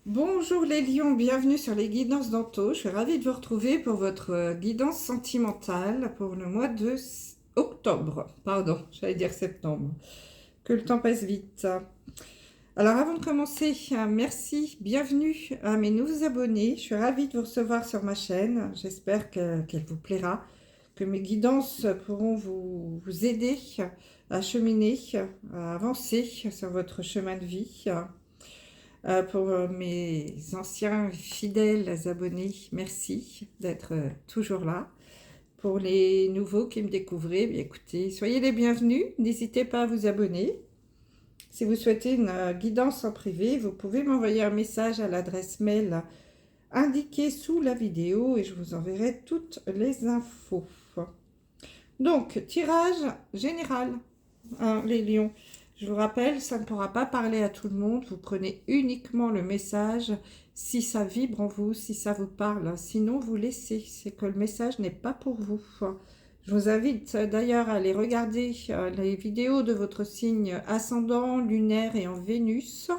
Bonjour les lions, bienvenue sur les guidances d'Anto. Je suis ravie de vous retrouver pour votre guidance sentimentale pour le mois de octobre. Pardon, j'allais dire septembre. Que le temps passe vite. Alors avant de commencer, merci, bienvenue à mes nouveaux abonnés. Je suis ravie de vous recevoir sur ma chaîne. J'espère qu'elle vous plaira, que mes guidances pourront vous aider à cheminer, à avancer sur votre chemin de vie. Pour mes anciens fidèles abonnés, merci d'être toujours là. Pour les nouveaux qui me découvrent, bien écoutez, soyez les bienvenus. N'hésitez pas à vous abonner. Si vous souhaitez une guidance en privé, vous pouvez m'envoyer un message à l'adresse mail indiquée sous la vidéo et je vous enverrai toutes les infos. Donc, tirage général, hein, les lions. Je vous rappelle, ça ne pourra pas parler à tout le monde. Vous prenez uniquement le message si ça vibre en vous, si ça vous parle. Sinon, vous laissez. C'est que le message n'est pas pour vous. Je vous invite d'ailleurs à aller regarder les vidéos de votre signe ascendant, lunaire et en Vénus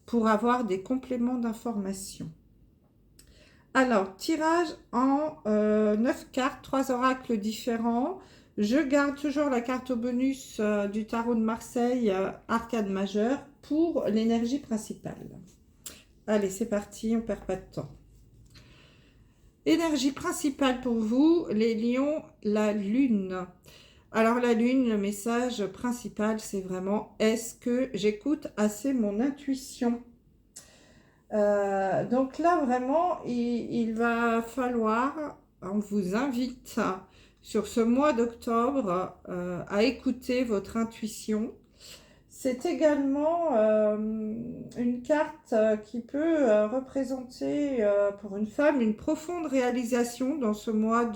pour avoir des compléments d'information. Alors, tirage en 9 cartes, 3 oracles différents. Je garde toujours la carte au bonus du tarot de Marseille, arcade majeure, pour l'énergie principale. Allez, c'est parti, on ne perd pas de temps. Énergie principale pour vous, les lions, la lune. Alors la lune, le message principal, c'est vraiment, est-ce que j'écoute assez mon intuition ? Donc là, vraiment, il va falloir, on vous invite sur ce mois d'octobre à écouter votre intuition. C'est également une carte qui peut représenter pour une femme une profonde réalisation dans ce mois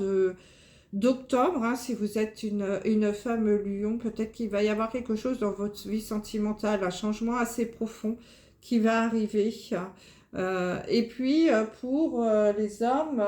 d'octobre. Hein, si vous êtes une femme lion, peut-être qu'il va y avoir quelque chose dans votre vie sentimentale, un changement assez profond qui va arriver. Et puis pour les hommes,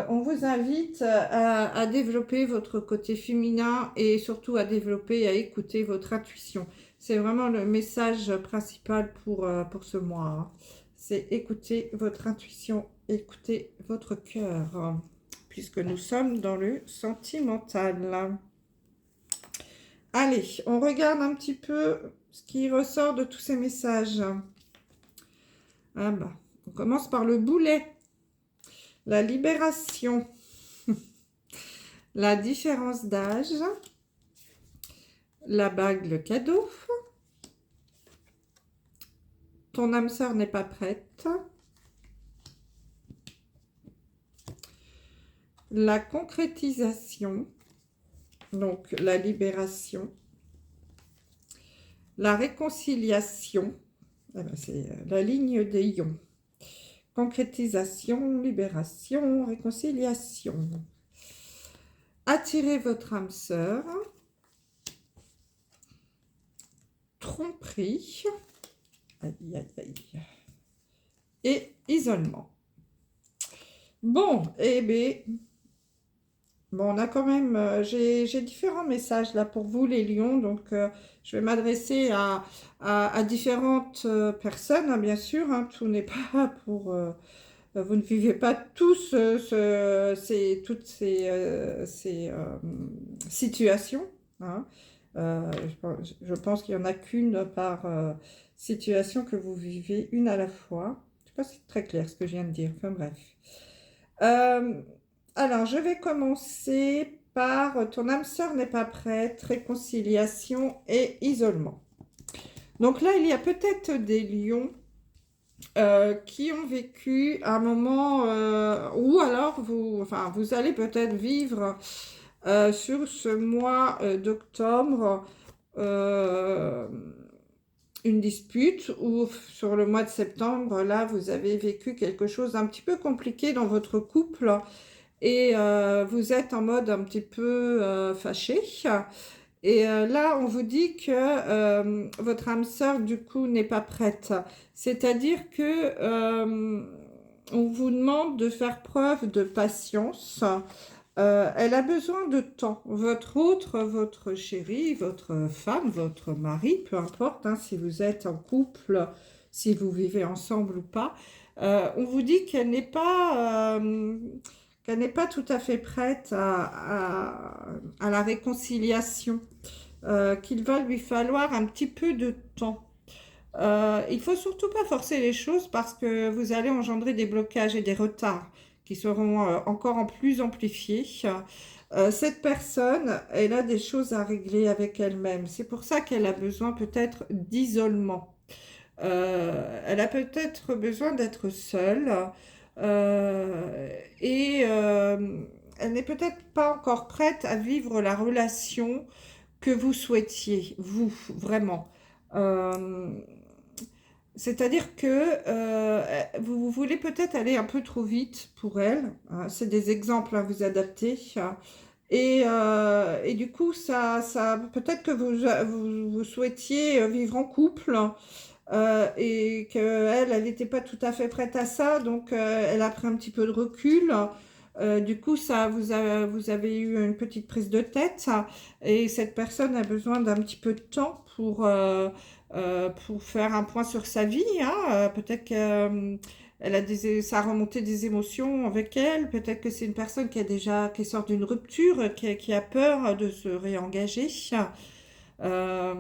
on vous invite à développer votre côté féminin et surtout à développer et à écouter votre intuition. C'est vraiment le message principal pour ce mois. Hein. C'est écouter votre intuition, écouter votre cœur, puisque nous sommes dans le sentimental. Allez, on regarde un petit peu ce qui ressort de tous ces messages. Ah bah, on commence par le boulet. La libération. La différence d'âge. La bague, le cadeau. Ton âme sœur n'est pas prête. La concrétisation. Donc, la libération. La réconciliation. C'est la ligne des ions. Concrétisation, libération, réconciliation. Attirez votre âme sœur. Tromperie. Aïe, aïe, aïe. Et isolement. Bon, eh bien, bon, on a quand même, j'ai différents messages là pour vous les lions, donc je vais m'adresser à différentes personnes, hein, bien sûr, hein, tout n'est pas pour, vous ne vivez pas tous toutes ces situations, hein. Je pense qu'il n'y en a qu'une par situation que vous vivez une à la fois. Je ne sais pas si c'est très clair ce que je viens de dire, enfin bref. Alors, je vais commencer par ton âme sœur n'est pas prête, réconciliation et isolement. Donc là, il y a peut-être des lions qui ont vécu un moment où alors vous allez peut-être vivre sur ce mois d'octobre une dispute, ou sur le mois de septembre, là, vous avez vécu quelque chose d'un petit peu compliqué dans votre couple et vous êtes en mode un petit peu fâché. Et là, on vous dit que votre âme sœur, du coup, n'est pas prête. C'est-à-dire que on vous demande de faire preuve de patience. Elle a besoin de temps. Votre chéri, votre femme, votre mari, peu importe, hein, si vous êtes en couple, si vous vivez ensemble ou pas. On vous dit qu'elle n'est pas tout à fait prête à la réconciliation, qu'il va lui falloir un petit peu de temps. Il faut surtout pas forcer les choses parce que vous allez engendrer des blocages et des retards qui seront encore en plus amplifiés. Cette personne, elle a des choses à régler avec elle-même. C'est pour ça qu'elle a besoin peut-être d'isolement. Elle a peut-être besoin d'être seule et elle n'est peut-être pas encore prête à vivre la relation que vous souhaitiez, vous, vraiment. Euh, C'est-à-dire que vous voulez peut-être aller un peu trop vite pour elle. Hein, c'est des exemples à vous adapter. Et du coup, peut-être que vous souhaitiez vivre en couple et qu'elle, elle n'était pas tout à fait prête à ça. Donc, elle a pris un petit peu de recul. Du coup, vous avez eu une petite prise de tête et cette personne a besoin d'un petit peu de temps pour faire un point sur sa vie. Hein. Peut-être qu'elle ça a remonté des émotions avec elle. Peut-être que c'est une personne qui sort d'une rupture, qui a peur de se réengager. Euh,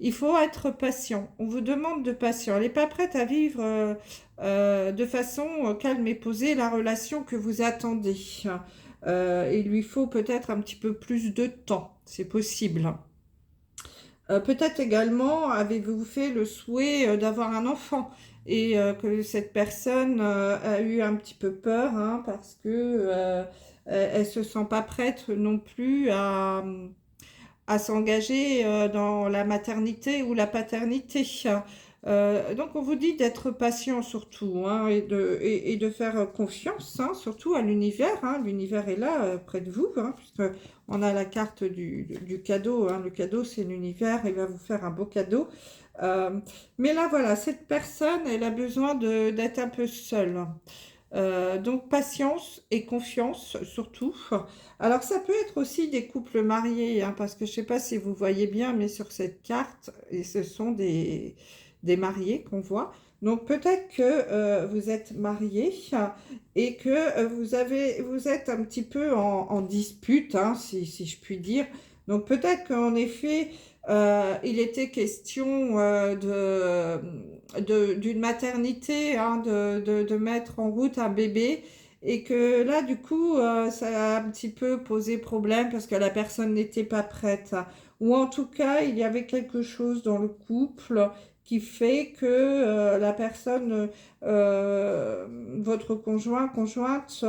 il faut être patient. On vous demande de patient. Elle n'est pas prête à vivre de façon calme et posée la relation que vous attendez. Il lui faut peut-être un petit peu plus de temps. C'est possible. Peut-être également avez-vous fait le souhait d'avoir un enfant et que cette personne a eu un petit peu peur hein, parce que elle se sent pas prête non plus à s'engager dans la maternité ou la paternité. Donc on vous dit d'être patient surtout hein, et de faire confiance hein, surtout à l'univers. Hein. L'univers est là près de vous hein, puisque on a la carte du cadeau. Hein. Le cadeau c'est l'univers, il va vous faire un beau cadeau. Mais là voilà, cette personne elle a besoin d'être un peu seule. Donc patience et confiance surtout. Alors ça peut être aussi des couples mariés, hein, parce que je ne sais pas si vous voyez bien, mais sur cette carte, et ce sont des mariés qu'on voit. Donc peut-être que vous êtes mariés et que vous êtes un petit peu en dispute, hein, si je puis dire. Donc peut-être qu'en effet, il était question d'une maternité, hein, de mettre en route un bébé. Et que là, du coup, ça a un petit peu posé problème parce que la personne n'était pas prête. Ou en tout cas, il y avait quelque chose dans le couple qui fait que la personne, votre conjointe,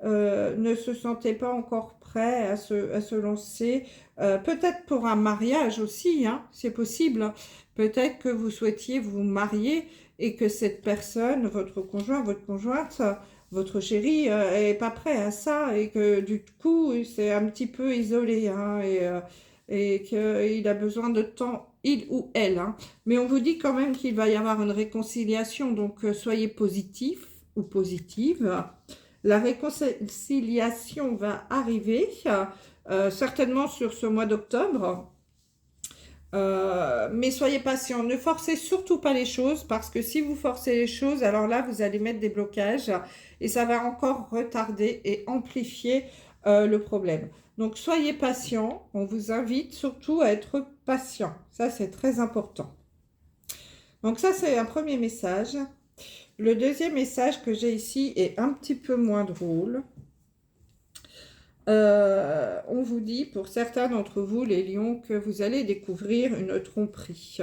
ne se sentait pas encore prêt à se lancer. Peut-être pour un mariage aussi, hein, c'est possible. Peut-être que vous souhaitiez vous marier et que cette personne, votre conjoint, votre conjointe, votre chéri est pas prêt à ça et que du coup, c'est un petit peu isolé hein, et qu'il a besoin de temps, il ou elle. Hein. Mais on vous dit quand même qu'il va y avoir une réconciliation, donc soyez positif ou positive. La réconciliation va arriver certainement sur ce mois d'octobre. Mais soyez patient, ne forcez surtout pas les choses parce que si vous forcez les choses, alors là, vous allez mettre des blocages et ça va encore retarder et amplifier le problème. Donc, soyez patient. On vous invite surtout à être patient. Ça, c'est très important. Donc, ça, c'est un premier message. Le deuxième message que j'ai ici est un petit peu moins drôle. On vous dit, pour certains d'entre vous, les lions, que vous allez découvrir une tromperie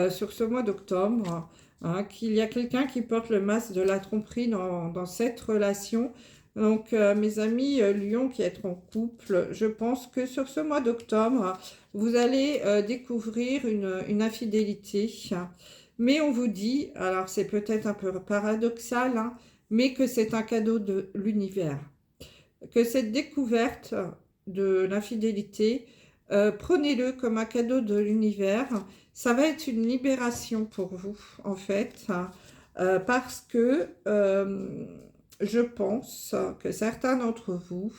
sur ce mois d'octobre, hein, qu'il y a quelqu'un qui porte le masque de la tromperie dans cette relation. Donc, mes amis lions qui êtes en couple, je pense que sur ce mois d'octobre, vous allez découvrir une infidélité. Mais on vous dit, alors c'est peut-être un peu paradoxal, hein, mais que c'est un cadeau de l'univers. Que cette découverte de l'infidélité, prenez-le comme un cadeau de l'univers. Ça va être une libération pour vous, en fait, parce que je pense que certains d'entre vous,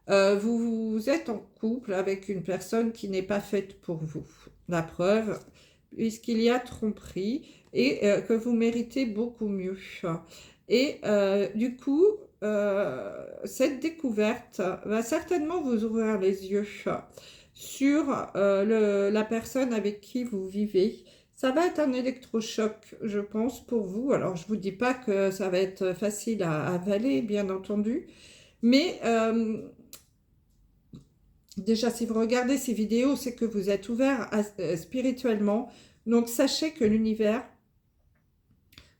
vous êtes en couple avec une personne qui n'est pas faite pour vous. La preuve, puisqu'il y a tromperie et que vous méritez beaucoup mieux. Et du coup, cette découverte va certainement vous ouvrir les yeux sur la personne avec qui vous vivez. Ça va être un électrochoc, je pense, pour vous. Alors, je ne vous dis pas que ça va être facile à avaler, bien entendu, mais déjà, si vous regardez ces vidéos, c'est que vous êtes ouvert spirituellement. Donc, sachez que l'univers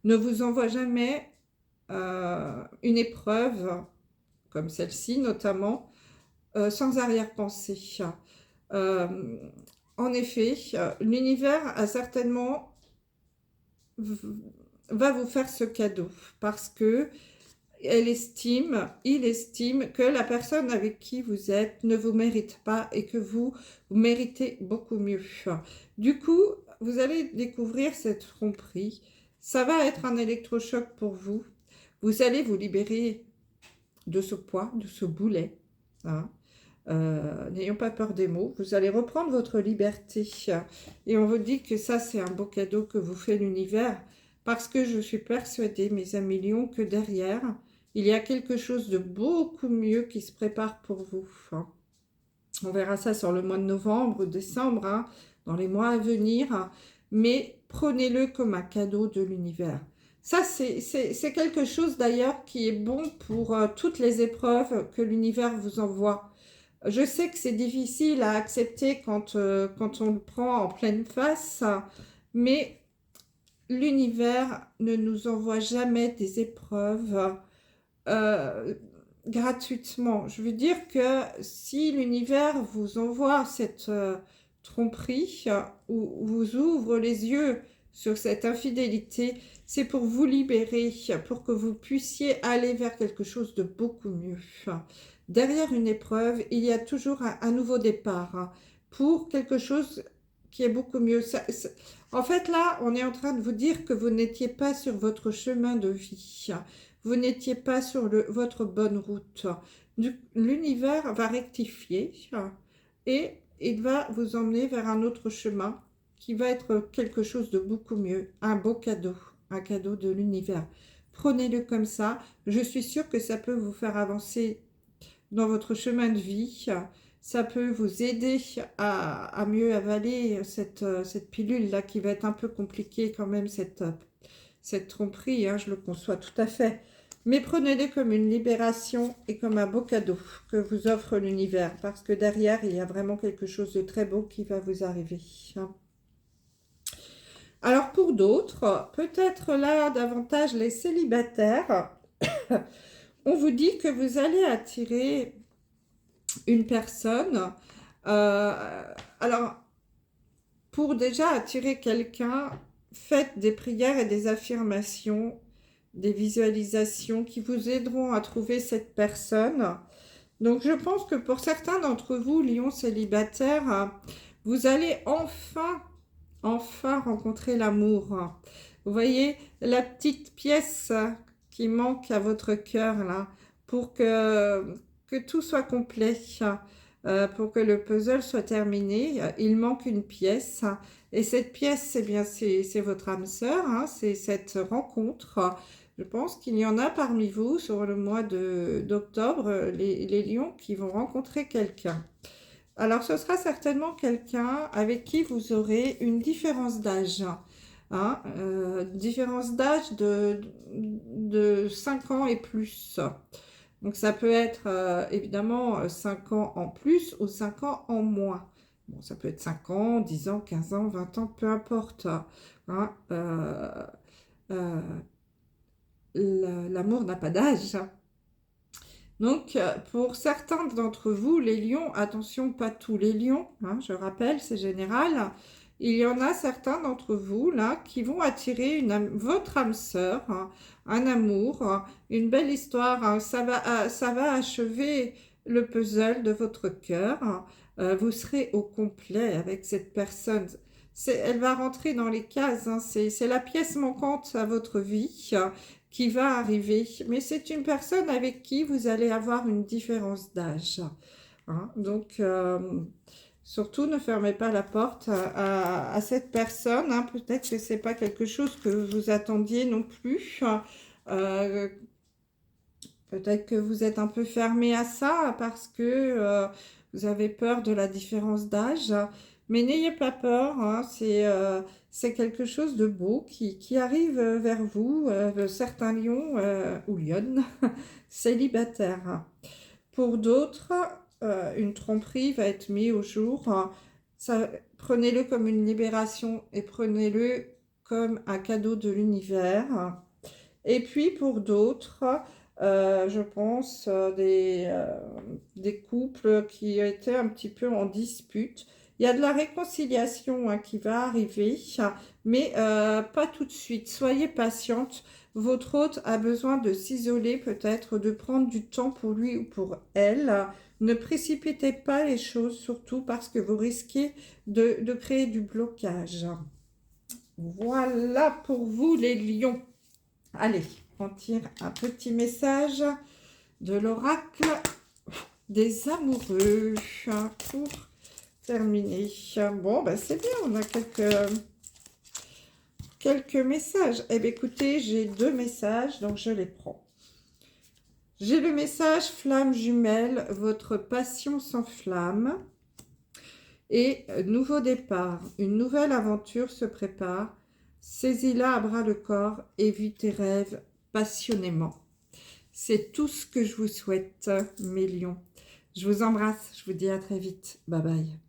ne vous envoie jamais une épreuve, comme celle-ci notamment, sans arrière-pensée. Euh, En effet, l'univers a certainement va vous faire ce cadeau parce que il estime que la personne avec qui vous êtes ne vous mérite pas et que vous méritez beaucoup mieux. Du coup, vous allez découvrir cette tromperie. Ça va être un électrochoc pour vous. Vous allez vous libérer de ce poids, de ce boulet. Hein. N'ayons pas peur des mots. Vous allez reprendre votre liberté. Et on vous dit que ça, c'est un beau cadeau que vous fait l'univers. Parce que je suis persuadée, mes amis lions, que derrière, il y a quelque chose de beaucoup mieux qui se prépare pour vous. Hein. On verra ça sur le mois de novembre, décembre, hein, dans les mois à venir. Mais prenez-le comme un cadeau de l'univers. Ça, c'est quelque chose d'ailleurs qui est bon pour toutes les épreuves que l'univers vous envoie. Je sais que c'est difficile à accepter quand on le prend en pleine face, mais l'univers ne nous envoie jamais des épreuves euh, gratuitement. Je veux dire que si l'univers vous envoie cette tromperie ou vous ouvre les yeux sur cette infidélité, c'est pour vous libérer, pour que vous puissiez aller vers quelque chose de beaucoup mieux. Derrière une épreuve, il y a toujours un nouveau départ pour quelque chose qui est beaucoup mieux. En fait, là, on est en train de vous dire que vous n'étiez pas sur votre chemin de vie. Vous n'étiez pas sur votre bonne route. L'univers va rectifier et il va vous emmener vers un autre chemin qui va être quelque chose de beaucoup mieux. Un beau cadeau, un cadeau de l'univers. Prenez-le comme ça. Je suis sûre que ça peut vous faire avancer dans votre chemin de vie. Ça peut vous aider à mieux avaler cette pilule-là qui va être un peu compliquée quand même, cette tromperie, hein, je le conçois tout à fait. Mais prenez-les comme une libération et comme un beau cadeau que vous offre l'univers, parce que derrière, il y a vraiment quelque chose de très beau qui va vous arriver. Alors pour d'autres, peut-être là davantage les célibataires, on vous dit que vous allez attirer une personne. Alors, pour déjà attirer quelqu'un, faites des prières et des affirmations, des visualisations qui vous aideront à trouver cette personne. Donc, je pense que pour certains d'entre vous, lions célibataires, vous allez enfin rencontrer l'amour. Vous voyez la petite pièce qui manque à votre cœur là, pour que tout soit complet, pour que le puzzle soit terminé. Il manque une pièce. Et cette pièce, c'est votre âme sœur, hein, c'est cette rencontre. Je pense qu'il y en a parmi vous sur le mois d'octobre, les lions qui vont rencontrer quelqu'un. Alors, ce sera certainement quelqu'un avec qui vous aurez une différence d'âge. Hein, différence d'âge de 5 ans et plus. Donc, ça peut être évidemment 5 ans en plus ou 5 ans en moins. Bon, ça peut être 5 ans, 10 ans, 15 ans, 20 ans, peu importe. Hein, l'amour n'a pas d'âge. Donc, pour certains d'entre vous, les lions, attention, pas tous les lions, hein, je rappelle, c'est général, il y en a certains d'entre vous, là, qui vont attirer votre âme sœur, hein, un amour, hein, une belle histoire, hein, ça va achever le puzzle de votre cœur, hein, vous serez au complet avec cette personne. Elle va rentrer dans les cases, hein, c'est la pièce manquante à votre vie, qui va arriver, mais c'est une personne avec qui vous allez avoir une différence d'âge. Hein. Donc, Surtout, ne fermez pas la porte à cette personne. Hein. Peut-être que ce n'est pas quelque chose que vous attendiez non plus. Euh, Peut-être que vous êtes un peu fermé à ça parce que vous avez peur de la différence d'âge. Mais n'ayez pas peur, hein, c'est quelque chose de beau qui arrive vers vous, certains lions ou lionnes célibataires. Pour d'autres, une tromperie va être mise au jour. Ça, prenez-le comme une libération et prenez-le comme un cadeau de l'univers. Et puis pour d'autres, je pense des couples qui étaient un petit peu en dispute. Il y a de la réconciliation hein, qui va arriver, mais pas tout de suite. Soyez patiente. Votre hôte a besoin de s'isoler, peut-être de prendre du temps pour lui ou pour elle. Ne précipitez pas les choses, surtout parce que vous risquez de créer du blocage. Voilà pour vous les lions. Allez, on tire un petit message de l'oracle des amoureux pour terminer. Bon, ben c'est bien, on a quelques messages. Eh bien, écoutez, j'ai 2 messages, donc je les prends. J'ai le message flamme jumelle, votre passion s'enflamme. Et nouveau départ, une nouvelle aventure se prépare. Saisis-la à bras le corps et vis tes rêves passionnément. C'est tout ce que je vous souhaite, mes lions. Je vous embrasse, je vous dis à très vite. Bye bye.